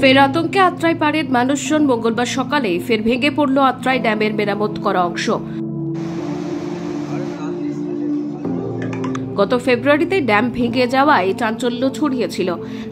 ফের আতঙ্কে আত্রাই পাড়ের মানুষজন। মঙ্গলবার সকালে ফের ভেঙে পড়ল আত্রাই ড্যামের মেরামত করা অংশ। গত ফেব্রুয়ারিতে ড্যাম ভেঙে যাওয়ায় চাঞ্চল্য ছড়িয়েছিল।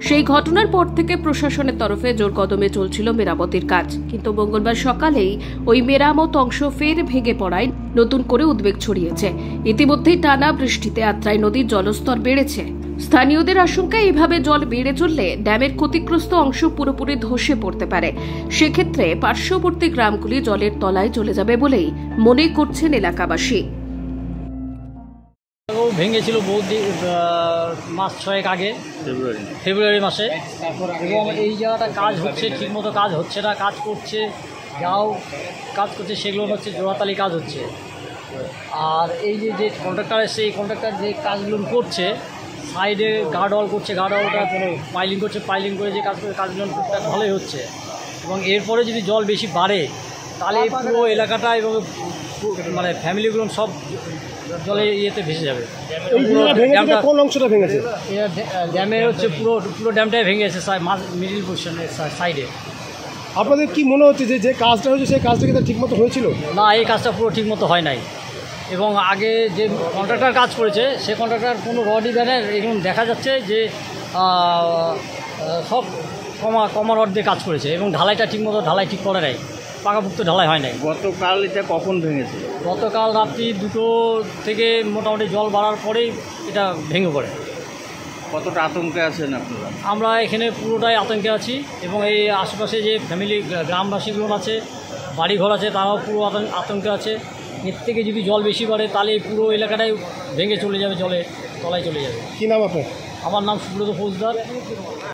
সেই ঘটনার পর থেকে প্রশাসনের তরফে জোর কদমে চলছিল মেরামতির কাজ, কিন্তু মঙ্গলবার সকালেই ওই মেরামত অংশ ফের ভেঙে পড়ায় নতুন করে উদ্বেগ ছড়িয়েছে। ইতিমধ্যেই টানা বৃষ্টিতে আত্রাই নদীর জলস্তর বেড়েছে। স্থানীয়দের আশঙ্কা, এইভাবে জল বেড়ে চললে ড্যামের ক্ষতিগ্রস্ত অংশ পুরোপুরি ধসে পড়তে পারে। সেক্ষেত্রে পার্শ্ববর্তী গ্রামগুলি জলের তলায় চলে যাবে বলেই মনে করছেন এলাকাবাসী। ভেঙেছিল মাস 6 আগে, ফেব্রুয়ারি মাসে, এবং এই জায়গাটা কাজ হচ্ছে, ঠিকমতো কাজ হচ্ছে না। কাজ করছে, যাও কাজ করছে, সেগুলো হচ্ছে জোড়াতালি কাজ হচ্ছে। আর এই যে কন্ট্রাক্টর এসে, এই কন্ট্রাক্টর যে কাজগুলো করছে, সাইডে গার্ডওয়াল করছে, গার্ডওয়ালটা পাইলিং করছে, পাইলিং করে যে কাজ করে, কাজগুলো টুকটাক ভালোই হচ্ছে। এবং এরপরে যদি জল বেশি বাড়ে তাহলে পুরো এলাকাটা এবং মানে ফ্যামিলিগুলো সব জলে ইয়েতে ভেসে যাবে। কোন অংশটা ভেঙেছে? ড্যামের হচ্ছে পুরো ড্যামটাই ভেঙে গেছে, মিডিল পজিশনের সাইডে। আপনাদের কি মনে হচ্ছে যে কাজটা হয়েছে সেই কাজটা কি ঠিকমতো হয়েছিল? না, এই কাজটা পুরো ঠিকমতো হয় নাই। এবং আগে যে কন্ট্রাক্টর কাজ করেছে, সে কন্ট্রাক্টর কোনো রডই দেয় না। এখন দেখা যাচ্ছে যে সব কমা রড দিয়ে কাজ করেছে, এবং ঢালাইটা ঠিকমতো ঢালাই ঠিক করে নাই, পাকাপুক্ত ঢালাই হয় নাই। গতকাল এটা কখন ভেঙেছে? গতকাল রাত্রি 2টো থেকে মোটামুটি জল বাড়ার পরেই এটা ভেঙে পড়ে। কতটা আতঙ্কে আছেন আপনারা? আমরা এখানে পুরোটাই আতঙ্কে আছি, এবং এই আশেপাশে যে ফ্যামিলি গ্রামবাসীগুলো আছে, বাড়িঘর আছে, তারাও পুরো আতঙ্কে আছে। এর থেকে যদি জল বেশি বাড়ে তাহলে পুরো এলাকাটাই ভেঙে চলে যাবে, জলে তলায় চলে যাবে। কী নাম আপনার? আমার নাম সুব্রত ফৌজদার।